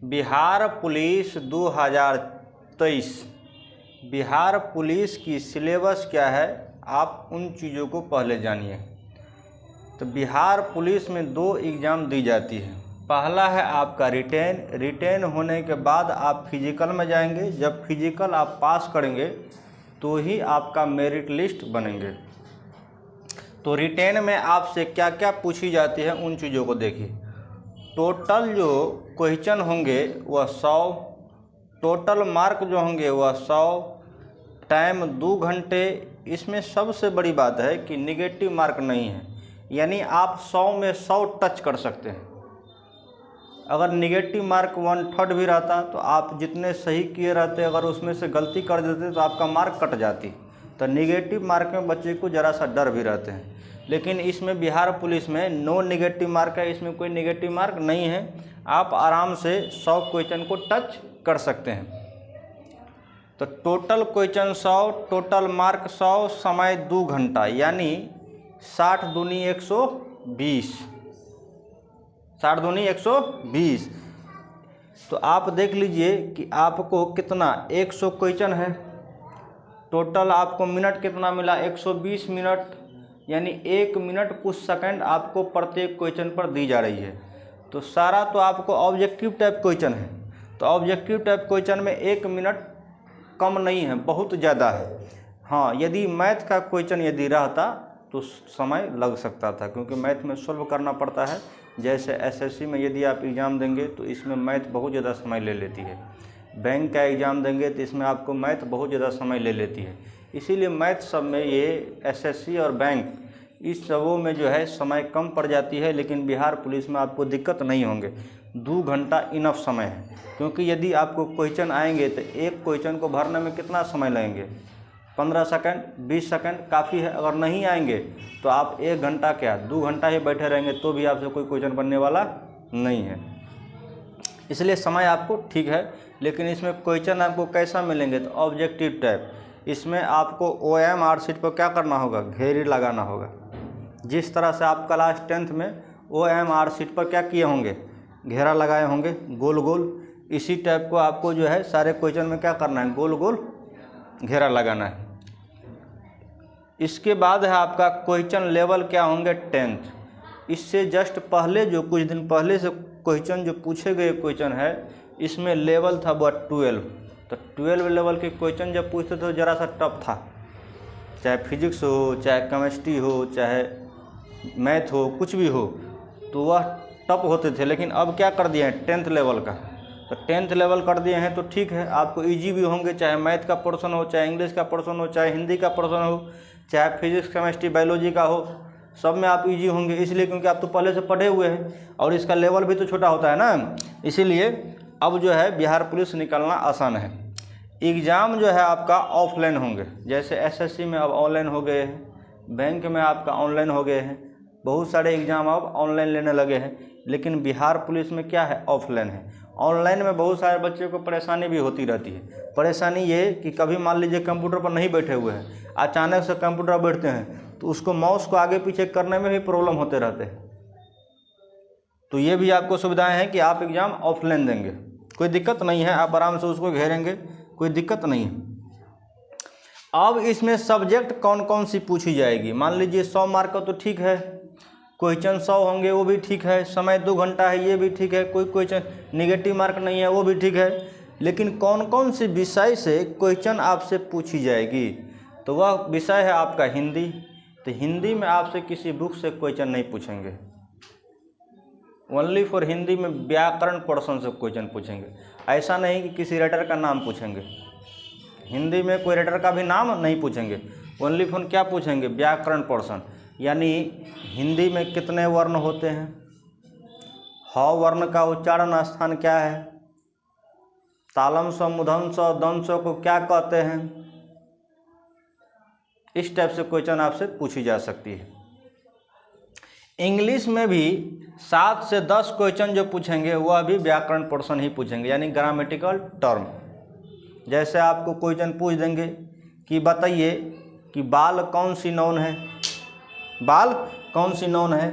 Bihar police 2023 Bihar police की syllabus क्या है, आप उन चीज़ों को पहले जानिए। तो बिहार पुलिस में 2 एग्ज़ाम दी जाती है। पहला है आपका रिटेन होने के बाद आप फिजिकल में जाएंगे। जब फिजिकल आप पास करेंगे तो ही आपका मेरिट लिस्ट बनेंगे। तो रिटेन में आपसे क्या क्या पूछी जाती है उन चीज़ों को देखिए। टोटल जो क्वेश्चन होंगे वह 100, टोटल मार्क जो होंगे वह 100, टाइम 2 घंटे। इसमें सबसे बड़ी बात है कि निगेटिव मार्क नहीं है, यानी आप 100 में 100 टच कर सकते हैं। अगर निगेटिव मार्क 1/3 भी रहता तो आप जितने सही किए रहते, अगर उसमें से गलती कर देते तो आपका मार्क कट जाती। तो निगेटिव मार्क में बच्चे को ज़रा सा डर भी रहते हैं, लेकिन इसमें बिहार पुलिस में नो निगेटिव मार्क है, इसमें कोई निगेटिव मार्क नहीं है। आप आराम से 100 क्वेश्चन को टच कर सकते हैं। तो टोटल क्वेश्चन 100, टोटल मार्क 100, समय 2 घंटा, यानी 60 दूनी 120, 60 दूनी 120। तो आप देख लीजिए कि आपको कितना 100 क्वेश्चन है, टोटल आपको मिनट कितना मिला 120 मिनट, यानी 1 मिनट कुछ सेकंड आपको प्रत्येक क्वेश्चन पर दी जा रही है। तो सारा तो आपको ऑब्जेक्टिव टाइप क्वेश्चन है। तो ऑब्जेक्टिव टाइप क्वेश्चन में 1 मिनट कम नहीं है, बहुत ज़्यादा है। हाँ, यदि मैथ का क्वेश्चन यदि रहता तो समय लग सकता था, क्योंकि मैथ में सॉल्व करना पड़ता है। जैसे एसएससी में यदि आप एग्ज़ाम देंगे तो इसमें मैथ बहुत ज़्यादा समय ले लेती है। बैंक का एग्ज़ाम देंगे तो इसमें आपको मैथ बहुत ज़्यादा समय ले लेती है। इसीलिए मैथ सब में ये एसएससी और बैंक इस सबों में जो है समय कम पड़ जाती है। लेकिन बिहार पुलिस में आपको दिक्कत नहीं होंगे, 2 घंटा इनफ समय है। क्योंकि यदि आपको क्वेश्चन आएंगे तो एक क्वेश्चन को भरने में कितना समय लगेंगे, 15 सेकंड 20 सेकंड काफ़ी है। अगर नहीं आएंगे तो आप 1 घंटा क्या 2 घंटा ही बैठे रहेंगे तो भी आपसे कोई क्वेश्चन बनने वाला नहीं है। इसलिए समय आपको ठीक है। लेकिन इसमें क्वेश्चन आपको कैसा मिलेंगे, तो ऑब्जेक्टिव टाइप। इसमें आपको OMR शीट पर क्या करना होगा, घेरी लगाना होगा। जिस तरह से आप क्लास 10th में OMR शीट पर क्या किए होंगे, घेरा लगाए होंगे गोल गोल, इसी टाइप को आपको जो है सारे क्वेश्चन में क्या करना है, गोल गोल घेरा लगाना है। इसके बाद है आपका क्वेश्चन लेवल क्या होंगे, 10th। इससे जस्ट पहले जो कुछ दिन पहले से क्वेश्चन जो पूछे गए क्वेश्चन है, इसमें लेवल था वह 12। तो 12 लेवल के क्वेश्चन जब पूछते थे तो ज़रा सा टफ था, चाहे फिजिक्स हो, चाहे केमिस्ट्री हो, चाहे मैथ हो, कुछ भी हो, तो वह टफ होते थे। लेकिन अब क्या कर दिए हैं, 10th लेवल का। तो 10th लेवल कर दिए हैं तो ठीक है, आपको इजी भी होंगे, चाहे मैथ का पोर्शन हो, चाहे इंग्लिश का पोर्शन हो, चाहे हिंदी का पोर्शन हो, चाहे फिजिक्स केमिस्ट्री बायोलॉजी का हो, सब में आप इजी होंगे। इसलिए क्योंकि आप तो पहले से पढ़े हुए हैं और इसका लेवल भी तो छोटा होता है ना। इसीलिए अब जो है बिहार पुलिस निकलना आसान है। एग्ज़ाम जो है आपका ऑफलाइन होंगे, जैसे एसएससी में अब ऑनलाइन हो गए हैं, बैंक में आपका ऑनलाइन हो गए हैं, बहुत सारे एग्ज़ाम अब ऑनलाइन लेने लगे हैं। लेकिन बिहार पुलिस में क्या है, ऑफलाइन है। ऑनलाइन में बहुत सारे बच्चों को परेशानी भी होती रहती है। परेशानी ये कि कभी मान लीजिए कंप्यूटर पर नहीं बैठे हुए हैं, अचानक से कंप्यूटर बैठते हैं तो उसको माउस को आगे पीछे करने में भी प्रॉब्लम होते रहते हैं। तो ये भी आपको सुविधाएं हैं कि आप एग्ज़ाम ऑफलाइन देंगे, कोई दिक्कत नहीं है, आप आराम से उसको घेरेंगे, कोई दिक्कत नहीं है। अब इसमें सब्जेक्ट कौन कौन सी पूछी जाएगी, मान लीजिए 100 मार्क का तो ठीक है, क्वेश्चन 100 होंगे वो भी ठीक है, समय 2 घंटा है ये भी ठीक है, कोई क्वेश्चन निगेटिव मार्क नहीं है वो भी ठीक है। लेकिन कौन कौन सी विषय से क्वेश्चन आपसे पूछी जाएगी, तो वह विषय है आपका हिंदी। तो हिंदी में आपसे किसी बुक से क्वेश्चन नहीं पूछेंगे, ओनली फॉर हिंदी में व्याकरण पोर्शन से क्वेश्चन पूछेंगे। ऐसा नहीं कि किसी राइटर का नाम पूछेंगे, हिंदी में कोई राइटर का भी नाम नहीं पूछेंगे, ओनली फॉर क्या पूछेंगे, व्याकरण पोर्शन। यानी हिंदी में कितने वर्ण होते हैं, ह वर्ण का उच्चारण स्थान क्या है, तालम स मूर्धन्य स दंश को क्या कहते हैं। इस टाइप से क्वेश्चन आपसे पूछी जा सकती है। इंग्लिश में भी 7 से 10 क्वेश्चन जो पूछेंगे वह भी व्याकरण पोर्शन ही पूछेंगे, यानी ग्रामेटिकल टर्म। जैसे आपको क्वेश्चन पूछ देंगे कि बताइए कि बाल कौन सी नाउन है, बाल कौन सी नाउन है।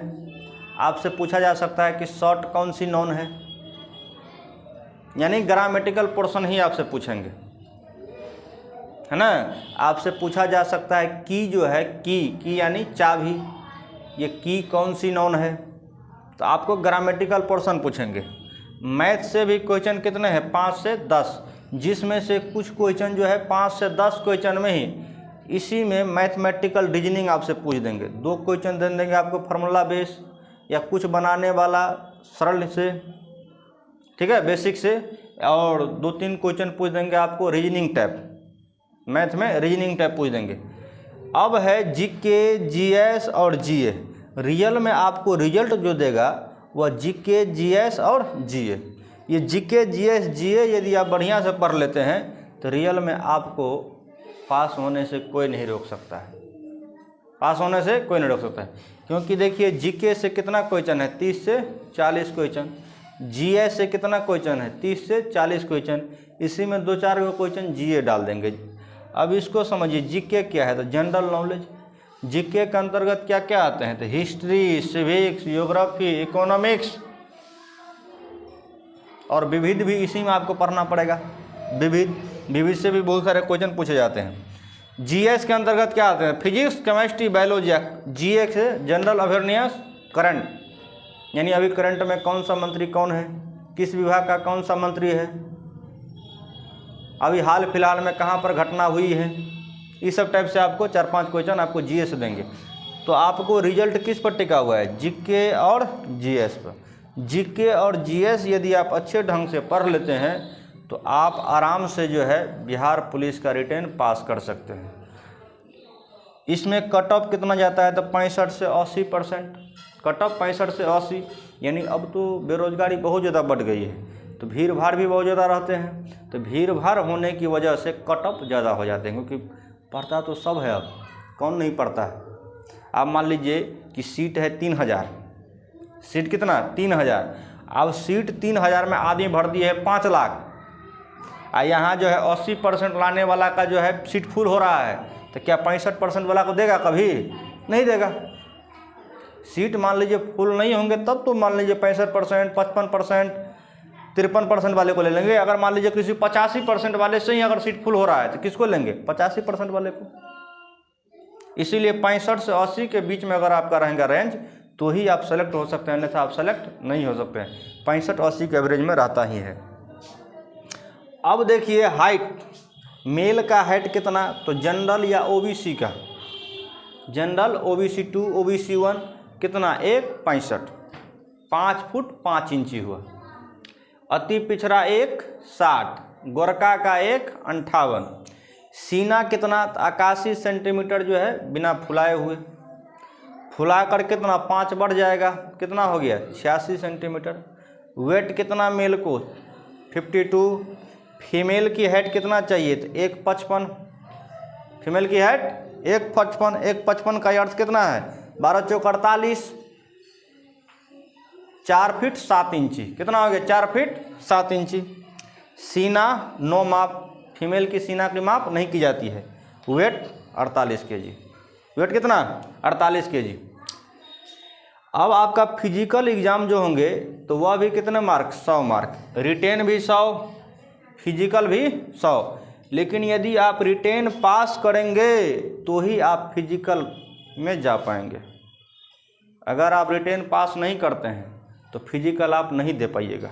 आपसे पूछा जा सकता है कि शर्ट कौन सी नाउन है, यानी ग्रामेटिकल पोर्शन ही आपसे पूछेंगे, है ना। आपसे पूछा जा सकता है की जो है, की यानी चाबी, ये की कौन सी नाउन है, तो आपको ग्रामेटिकल पोर्शन पूछेंगे। मैथ से भी क्वेश्चन कितने हैं, 5 से 10, जिसमें से कुछ क्वेश्चन जो है 5 से 10 क्वेश्चन में ही इसी में मैथमेटिकल रीजनिंग आपसे पूछ देंगे। 2 क्वेश्चन दे देंगे आपको फार्मूला बेस या कुछ बनाने वाला सरल से, ठीक है, बेसिक से, और 2-3 क्वेश्चन पूछ देंगे आपको रीजनिंग टाइप, मैथ में रीजनिंग टाइप पूछ देंगे। अब है जीके, जीएस और जीए। रियल में आपको रिजल्ट जो देगा वह जीके, जीएस और जीए। ये जीके, जीएस, जीए यदि आप बढ़िया से पढ़ लेते हैं तो रियल में आपको पास होने से कोई नहीं रोक सकता है, पास होने से कोई नहीं रोक सकता है। क्योंकि देखिए जीके से कितना क्वेश्चन है, 30 से 40 क्वेश्चन, जीएस से कितना क्वेश्चन है, 30 से 40 क्वेश्चन, इसी में 2-4 क्वेश्चन जीए डाल देंगे। अब इसको समझिए, जीके क्या है, तो जनरल नॉलेज। जीके के अंतर्गत क्या क्या आते हैं, तो हिस्ट्री, सिविक्स, ज्योग्राफी, इकोनॉमिक्स और विविध भी इसी में आपको पढ़ना पड़ेगा। विविध से भी बहुत सारे क्वेश्चन पूछे जाते हैं। जीएस के अंतर्गत क्या आते हैं, फिजिक्स, केमिस्ट्री, बायोलॉजी। जीए से जनरल अवेयरनेस, करंट, यानी अभी करंट में कौन सा मंत्री कौन है, किस विभाग का कौन सा मंत्री है, अभी हाल फिलहाल में कहाँ पर घटना हुई है, इस सब टाइप से आपको 4-5 क्वेश्चन आपको जीए से देंगे। तो आपको रिजल्ट किस पर टिका हुआ है, जीके और जीएस पर। जीके और जीएस यदि आप अच्छे ढंग से पढ़ लेते हैं तो आप आराम से जो है बिहार पुलिस का रिटेन पास कर सकते हैं। इसमें कट ऑफ कितना जाता है, तो 65 से 80%, कट ऑफ 65 से 80। यानी अब तो बेरोजगारी बहुत ज़्यादा बढ़ गई है, तो भीड़ भाड़ भी बहुत ज़्यादा रहते हैं, तो भीड़ भाड़ होने की वजह से कट ऑफ ज़्यादा हो जाते हैं। क्योंकि पढ़ता तो सब है, अब कौन नहीं पढ़ता है। आप मान लीजिए कि सीट है 3000, सीट कितना 3000, अब सीट 3000 में आदमी भर दिए है 5 लाख, और यहाँ जो है 80% लाने वाला का जो है सीट फुल हो रहा है, तो क्या 65% वाला को देगा, कभी नहीं देगा। सीट मान लीजिए फुल नहीं होंगे तब तो मान लीजिए 65%, 55%, 53% वाले को ले लेंगे। अगर मान लीजिए किसी 85% वाले से ही अगर सीट फुल हो रहा है तो किसको लेंगे, 85% वाले को। इसीलिए 65 से 80 के बीच में अगर आपका रहेगा रेंज तो ही आप सेलेक्ट हो सकते हैं, अन्यथा आप सेलेक्ट नहीं हो सकते हैं। 65-80 के एवरेज में रहता ही है। अब देखिए हाइट, मेल का हाइट कितना, तो जनरल या ओबीसी का, जनरल ओबीसी 2, ओबीसी 1 कितना, 1.65, 5 फुट 5 इंची हुआ। अति पिछड़ा 1.60, गोरका का 1.58। सीना कितना, 81 सेंटीमीटर जो है बिना फुलाए हुए, फुलाकर कितना 5 बढ़ जाएगा, कितना हो गया 86 सेंटीमीटर। वेट कितना मेल को, 52। फीमेल की हाइट कितना चाहिए, तो 1.55, फीमेल की हाइट 1.55, 1.55 का अर्थ कितना है, 12 चौक 48, 4 फीट 7 इंची, कितना हो गया 4 फीट 7 इंची। सीना नो माप, फीमेल की सीना की माप नहीं की जाती है। वेट 48 kg, वेट कितना 48 kg। अब आपका फिजिकल एग्ज़ाम जो होंगे तो वह भी कितने मार्क, 100 मार्क, रिटेन भी 100, फिजिकल भी 100। लेकिन यदि आप रिटेन पास करेंगे तो ही आप फिजिकल में जा पाएंगे। अगर आप रिटेन पास नहीं करते हैं तो फिजिकल आप नहीं दे पाइएगा।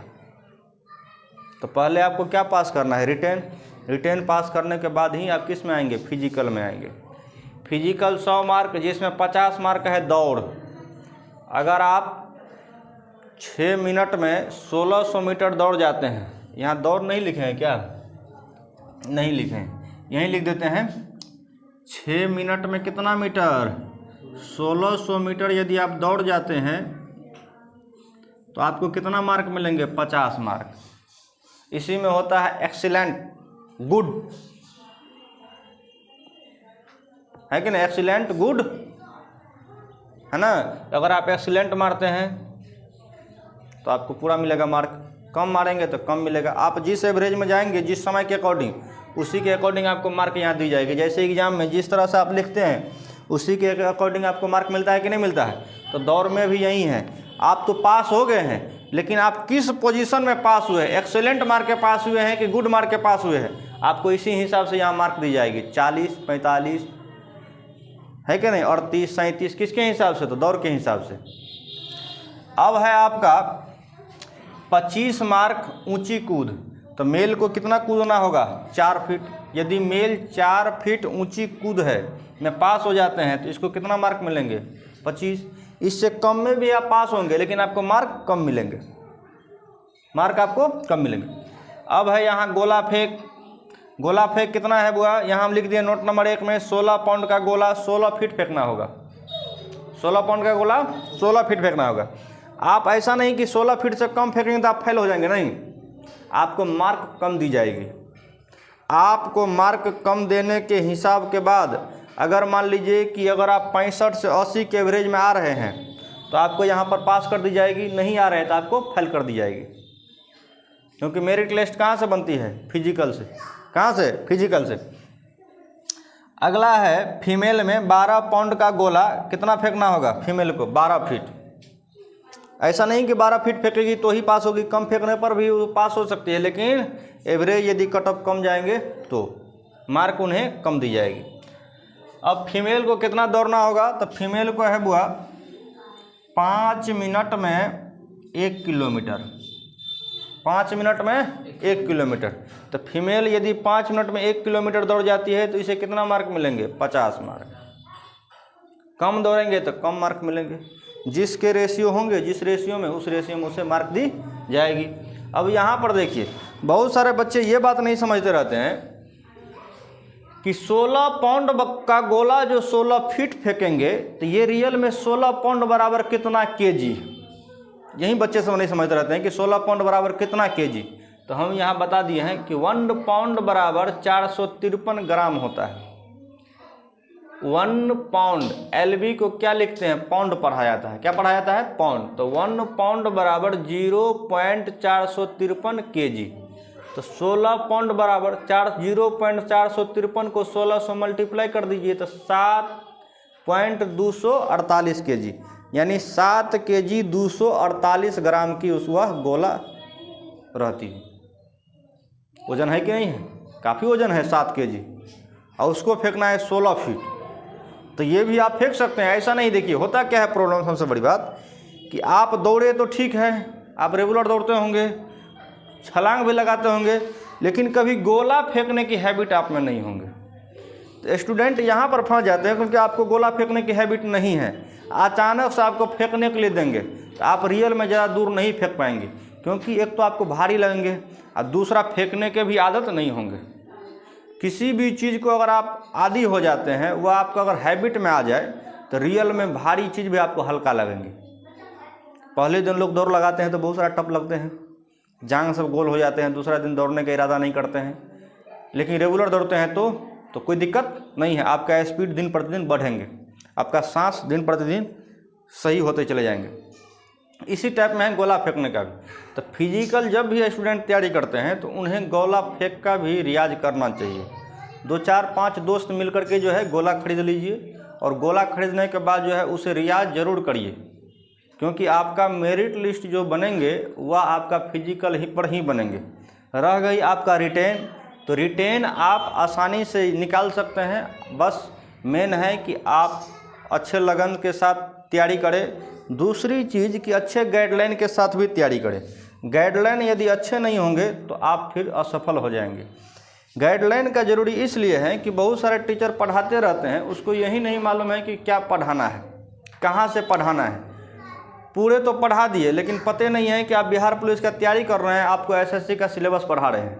तो पहले आपको क्या पास करना है, रिटेन। रिटेन पास करने के बाद ही आप किस में आएंगे, फिजिकल में आएंगे। फिजिकल 100 मार्क, जिसमें 50 मार्क है दौड़। अगर आप 6 मिनट में 1600 मीटर दौड़ जाते हैं, यहाँ दौड़ नहीं लिखे हैं क्या, नहीं लिखे हैं, यहीं लिख देते हैं 6 मिनट में कितना मीटर, 1600 मीटर यदि आप दौड़ जाते हैं तो आपको कितना मार्क मिलेंगे, 50 मार्क। इसी में होता है एक्सीलेंट, गुड, है कि नहीं, एक्सीलेंट गुड, है ना। अगर आप एक्सीलेंट मारते हैं तो आपको पूरा मिलेगा मार्क, कम मारेंगे तो कम मिलेगा। आप जिस एवरेज में जाएंगे, जिस समय के अकॉर्डिंग, उसी के अकॉर्डिंग आपको मार्क यहाँ दी जाएगी। जैसे एग्जाम में जिस तरह से आप लिखते हैं उसी के अकॉर्डिंग आपको मार्क मिलता है कि नहीं मिलता है, तो दौड़ में भी यही है। आप तो पास हो गए हैं लेकिन आप किस पोजीशन में पास हुए, एक्सेलेंट मार्क के पास हुए हैं कि गुड मार्क के पास हुए हैं, आपको इसी हिसाब से यहाँ मार्क दी जाएगी। 40, 45 है कि नहीं, 38, 37 किसके हिसाब से, तो दौड़ के हिसाब से। अब है आपका 25 मार्क ऊंची कूद, तो मेल को कितना कूदना होगा, 4 फीट। यदि मेल 4 फीट ऊंची कूद है में पास हो जाते हैं तो इसको कितना मार्क मिलेंगे, 25। इससे कम में भी आप पास होंगे लेकिन आपको मार्क कम मिलेंगे, मार्क आपको कम मिलेंगे। अब है यहाँ गोला फेंक। गोला फेंक कितना है बुआ, यहाँ हम लिख दिए नोट नंबर 1 में 16 पाउंड का गोला 16 फीट फेंकना होगा। 16 पाउंड का गोला 16 फीट फेंकना होगा। आप ऐसा नहीं कि 16 फीट से कम फेंकेंगे तो आप फेल हो जाएंगे, नहीं, आपको मार्क कम दी जाएगी। आपको मार्क कम देने के हिसाब के बाद अगर मान लीजिए कि अगर आप 65 से 80 के एवरेज में आ रहे हैं तो आपको यहाँ पर पास कर दी जाएगी, नहीं आ रहे हैं तो आपको फेल कर दी जाएगी। क्योंकि मेरिट लिस्ट कहाँ से बनती है, फिजिकल से। कहाँ से, फिजिकल से। अगला है फीमेल में 12 पाउंड का गोला कितना फेंकना होगा, फीमेल को 12 फीट। ऐसा नहीं कि 12 फीट फेंकेगी तो ही पास होगी, कम फेंकने पर भी वो पास हो सकती है, लेकिन एवरेज यदि कट ऑफ कम जाएंगे तो मार्क उन्हें कम दी जाएगी। अब फीमेल को कितना दौड़ना होगा, तो फीमेल को है बुआ 5 मिनट में 1 किलोमीटर। 5 मिनट में 1 किलोमीटर। तो फीमेल यदि 5 मिनट में 1 किलोमीटर दौड़ जाती है तो इसे कितना मार्क मिलेंगे, 50 मार्क। कम दौड़ेंगे तो कम मार्क मिलेंगे। जिसके रेशियो होंगे, जिस रेशियो में, उस रेशियो में उसे मार्क दी जाएगी। अब यहाँ पर देखिए, बहुत सारे बच्चे ये बात नहीं समझते रहते हैं कि 16 पाउंड का गोला जो 16 फीट फेंकेंगे तो ये रियल में 16 पाउंड बराबर कितना केजी। यही बच्चे सब नहीं समझते रहते हैं कि 16 पाउंड बराबर कितना केजी। तो हम यहाँ बता दिए हैं कि 1 पाउंड बराबर 453 ग्राम होता है। 1 पाउंड, एलबी को क्या लिखते हैं, पाउंड पढ़ा जाता है। क्या पढ़ा जाता है, पाउंड। तो 1 पाउंड बराबर 0.453 केजी। तो 16 पाउंड बराबर 0.453 को 16 से मल्टीप्लाई कर दीजिए तो 7.248 केजी, यानी 7 केजी 248 ग्राम की उस वह गोला रहती है। वजन है कि नहीं है, काफ़ी वजन है 7 केजी, और उसको फेंकना है 16 फीट। तो ये भी आप फेंक सकते हैं, ऐसा नहीं। देखिए होता क्या है प्रॉब्लम, सबसे बड़ी बात कि आप दौड़े तो ठीक है, आप रेगुलर दौड़ते होंगे, छलांग भी लगाते होंगे, लेकिन कभी गोला फेंकने की हैबिट आप में नहीं होंगे। तो स्टूडेंट यहाँ पर फंस जाते हैं क्योंकि आपको गोला फेंकने की हैबिट नहीं है। अचानक से आपको फेंकने के लिए देंगे तो आप रियल में ज़्यादा दूर नहीं फेंक पाएंगे, क्योंकि एक तो आपको भारी लगेंगे और दूसरा फेंकने के भी आदत नहीं होंगे। किसी भी चीज़ को अगर आप आदी हो जाते हैं, वह आपको अगर हैबिट में आ जाए तो रियल में भारी चीज़ भी आपको हल्का लगेंगे। पहले दिन लोग दौड़ लगाते हैं तो बहुत सारा टप लगते हैं, जांग सब गोल हो जाते हैं, दूसरा दिन दौड़ने का इरादा नहीं करते हैं। लेकिन रेगुलर दौड़ते हैं तो कोई दिक्कत नहीं है, आपका स्पीड दिन प्रतिदिन बढ़ेंगे, आपका सांस दिन प्रतिदिन सही होते चले जाएंगे। इसी टाइप में है गोला फेंकने का भी। तो फिजिकल जब भी स्टूडेंट तैयारी करते हैं तो उन्हें गोला फेंक का भी रियाज करना चाहिए। 2, 4, 5 दोस्त मिल करके जो है गोला खरीद लीजिए, और गोला खरीदने के बाद जो है उसे रियाज ज़रूर करिए, क्योंकि आपका मेरिट लिस्ट जो बनेंगे वह आपका फिजिकल ही पर ही बनेंगे। रह गई आपका रिटेन, तो रिटेन आप आसानी से निकाल सकते हैं। बस मेन है कि आप अच्छे लगन के साथ तैयारी करें। दूसरी चीज़ कि अच्छे गाइडलाइन के साथ भी तैयारी करें। गाइडलाइन यदि अच्छे नहीं होंगे तो आप फिर असफल हो जाएंगे। गाइडलाइन का ज़रूरी इसलिए है कि बहुत सारे टीचर पढ़ाते रहते हैं, उसको यही नहीं मालूम है कि क्या पढ़ाना है, कहाँ से पढ़ाना है। पूरे तो पढ़ा दिए लेकिन पते नहीं है कि आप बिहार पुलिस का तैयारी कर रहे हैं, आपको एसएससी का सिलेबस पढ़ा रहे हैं,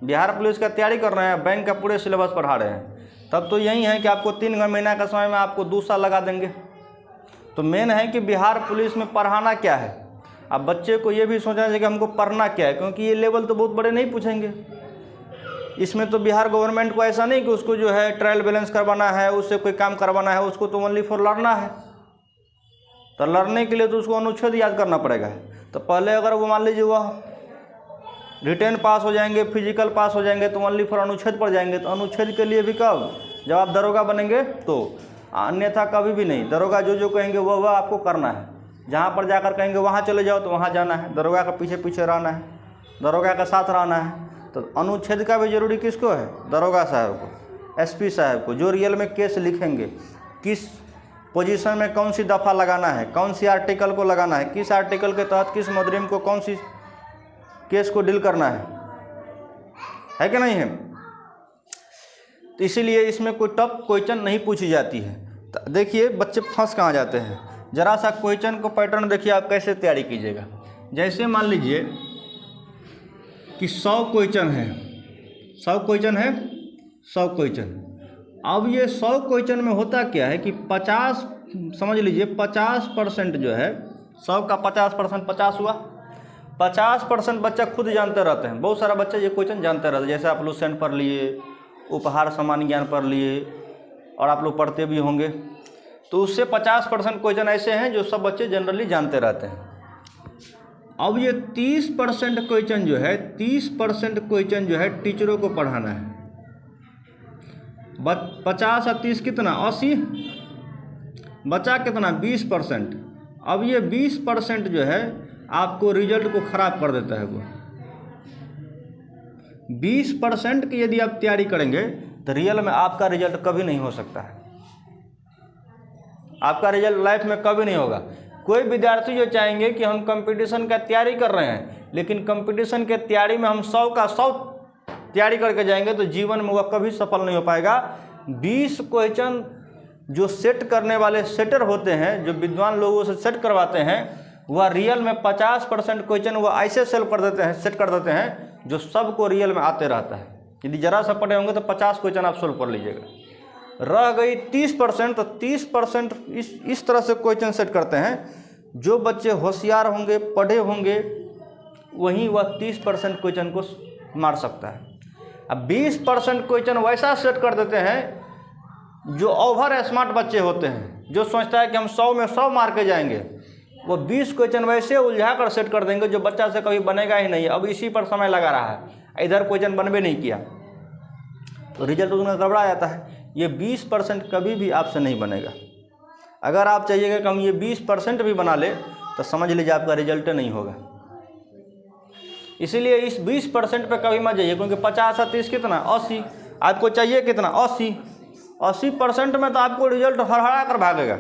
बिहार पुलिस का तैयारी कर रहे हैं, बैंक का पूरे सिलेबस पढ़ा रहे हैं। तब तो यही है कि आपको 3 महीना का समय में आपको 2 साल लगा देंगे। तो मेन है कि बिहार पुलिस में पढ़ाना क्या है। अब बच्चे को ये भी सोचना चाहिए कि हमको पढ़ना क्या है, क्योंकि ये लेवल तो बहुत बड़े नहीं पूछेंगे। इसमें तो बिहार गवर्नमेंट को ऐसा नहीं कि उसको जो है ट्रायल बैलेंस करवाना है, उससे कोई काम करवाना है, उसको तो ओनली फॉर लड़ना है। तो लड़ने के लिए तो उसको अनुच्छेद याद करना पड़ेगा। तो पहले अगर वो मान लीजिए वह रिटेन पास हो जाएंगे, फिजिकल पास हो जाएंगे, तो ओनली फॉर अनुच्छेद पर जाएंगे। तो अनुच्छेद के लिए भी कब, जब आप दरोगा बनेंगे तो, अन्यथा कभी भी नहीं। दरोगा जो जो कहेंगे वह आपको करना है। जहाँ पर जाकर कहेंगे वहाँ चले जाओ तो वहाँ जाना है, दरोगा के पीछे पीछे रहना है, दरोगा के साथ रहना है। तो अनुच्छेद का भी जरूरी किसको है? दरोगा साहब को, एसपी साहब को, जो रियल में केस लिखेंगे, किस पोजीशन में कौन सी दफ़ा लगाना है, कौन सी आर्टिकल को लगाना है, किस आर्टिकल के तहत किस मुजरिम को कौन सी केस को डील करना है कि नहीं है? तो इसीलिए इसमें कोई टफ क्वेश्चन नहीं पूछी जाती है। तो देखिए बच्चे फंस कहाँ जाते हैं, ज़रा सा क्वेश्चन को पैटर्न देखिए आप कैसे तैयारी कीजिएगा। जैसे मान लीजिए कि 100 क्वेश्चन है, 100 क्वेश्चन है, 100 क्वेश्चन। अब ये 100 क्वेश्चन में होता क्या है कि 50, समझ लीजिए 50% जो है, 100 का 50% 50 हुआ। 50% बच्चा खुद जानते रहते हैं, बहुत सारा बच्चा ये क्वेश्चन जानते रहते हैं। जैसे आप लुसेंट पढ़ लिए, उपहार सामान्य ज्ञान पढ़ लिए, और आप लोग पढ़ते भी होंगे, तो उससे 50% क्वेश्चन ऐसे हैं जो सब बच्चे जनरली जानते रहते हैं। अब ये 30% क्वेश्चन जो है, 30% क्वेश्चन जो है टीचरों को पढ़ाना है। 50 और 30 कितना? 80, बचा कितना? 20%। अब ये 20% जो है आपको रिजल्ट को ख़राब कर देता है। वो 20% की यदि आप तैयारी करेंगे तो रियल में आपका रिजल्ट कभी नहीं हो सकता है, आपका रिजल्ट लाइफ में कभी नहीं होगा। कोई विद्यार्थी जो चाहेंगे कि हम कंपटीशन का तैयारी कर रहे हैं, लेकिन कंपटीशन के तैयारी में हम 100 का 100 तैयारी करके जाएंगे तो जीवन में वह कभी सफल नहीं हो पाएगा। 20 क्वेश्चन जो सेट करने वाले सेटर होते हैं, जो विद्वान लोगों से सेट करवाते हैं, वह रियल में 50% क्वेश्चन वह ऐसे सेट कर देते हैं जो सबको रियल में आते रहता है। यदि ज़रा सा पढ़े होंगे तो 50 क्वेश्चन आप सोल्व कर लीजिएगा। रह गई 30%, तो 30% इस तरह से क्वेश्चन सेट करते हैं जो बच्चे होशियार होंगे, पढ़े होंगे, वहीं वह 30% क्वेश्चन को मार सकता है। अब 20% क्वेश्चन वैसा सेट कर देते हैं जो ओवर स्मार्ट बच्चे होते हैं, जो सोचता है कि हम 100 में 100 मार के जाएंगे, वो 20 क्वेश्चन वैसे उलझा कर सेट कर देंगे जो बच्चा से कभी बनेगा ही नहीं। अब इसी पर समय लगा रहा है, इधर क्वेश्चन बनबे नहीं किया, तो रिजल्ट उसमें गड़बड़ा जाता है। ये 20% कभी भी आपसे नहीं बनेगा। अगर आप चाहिएगा कि हम ये 20% भी बना ले तो समझ लीजिए आपका रिजल्ट नहीं होगा। इसीलिए इस 20% पे कभी मत जाइए, क्योंकि 50 और 30 कितना? 80। आपको चाहिए कितना? 80। 80% में तो आपको रिजल्ट हड़हड़ा कर भागेगा,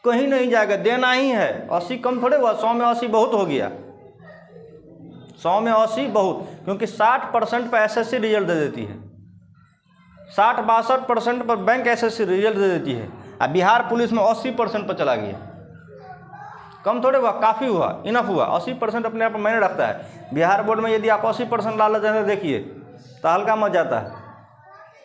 कहीं नहीं जाएगा, देना ही है। 80 कम थोड़े हुआ, 100 में 80 बहुत हो गया, 100 में 80 बहुत, क्योंकि 60% पर एसएससी रिजल्ट दे देती है, 60-62% पर बैंक एसएससी रिजल्ट दे देती है। अब बिहार पुलिस में 80% पर चला गया, कम थोड़े हुआ, काफ़ी हुआ, इनफ हुआ। 80% अपने आप में मायने रखता है। बिहार बोर्ड में यदि आप 80% ला लेते हैं तो देखिए तो हल्का मच जाता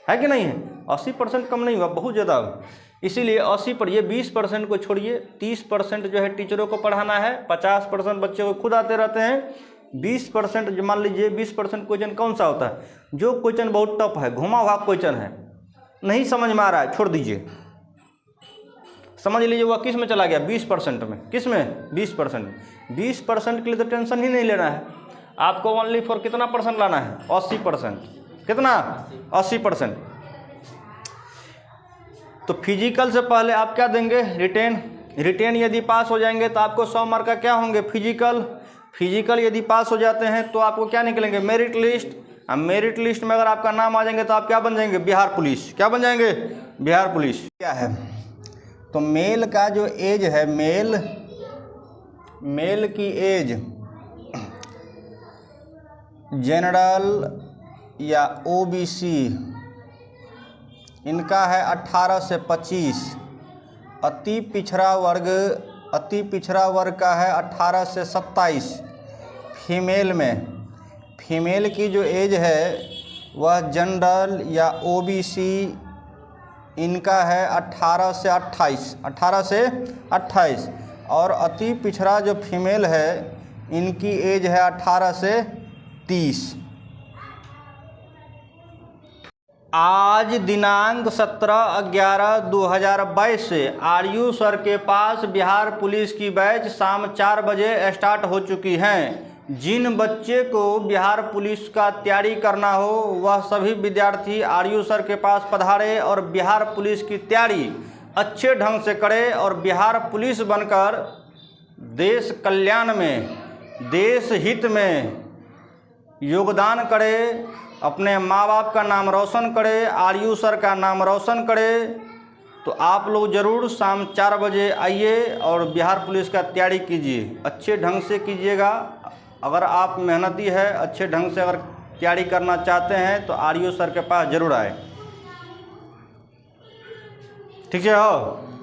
है कि नहीं है? 80% कम नहीं हुआ, बहुत ज़्यादा हुआ। इसीलिए 80 पर ये 20% को छोड़िए, 30% जो है टीचरों को पढ़ाना है, 50% बच्चे को खुद आते रहते हैं। 20% जो मान लीजिए 20% क्वेश्चन कौन सा होता है? जो क्वेश्चन बहुत टफ है, घुमा हुआ क्वेश्चन है, नहीं समझ में आ रहा है, छोड़ दीजिए। समझ लीजिए वह किस में चला गया? 20% में। किस में? 20% में। 20% के लिए तो टेंशन ही नहीं लेना है, आपको ओनली फॉर कितना परसेंट लाना है? 80%। कितना? 80%। तो फिजिकल से पहले आप क्या देंगे? रिटेन यदि पास हो जाएंगे तो आपको 100 मार्क का क्या होंगे? फिजिकल यदि पास हो जाते हैं तो आपको क्या निकलेंगे? Merit list. अब मेरिट लिस्ट में अगर आपका नाम आ जाएंगे तो आप क्या बन जाएंगे? बिहार पुलिस। क्या बन जाएंगे? बिहार पुलिस। क्या है तो मेल का जो एज है, मेल की एज जनरल या ओबीसी इनका है 18 से 25। अति पिछड़ा वर्ग का है 18 से 27। फीमेल की जो एज है वह जनरल या ओबीसी इनका है 18 से 28। और अति पिछड़ा जो फीमेल है इनकी एज है 18 से 30। आज दिनांक 17/11/2022 से आरयू सर के पास बिहार पुलिस की बैच शाम 4 बजे स्टार्ट हो चुकी हैं। जिन बच्चे को बिहार पुलिस का तैयारी करना हो वह सभी विद्यार्थी आरयू सर के पास पधारे और बिहार पुलिस की तैयारी अच्छे ढंग से करे और बिहार पुलिस बनकर देश कल्याण में, देश हित में योगदान करे, अपने माँ बाप का नाम रोशन करे, आरयू सर का नाम रोशन करे। तो आप लोग ज़रूर शाम 4 बजे आइए और बिहार पुलिस का तैयारी कीजिए, अच्छे ढंग से कीजिएगा। अगर आप मेहनती है, अच्छे ढंग से अगर तैयारी करना चाहते हैं तो आरयू सर के पास ज़रूर आए। ठीक है हो।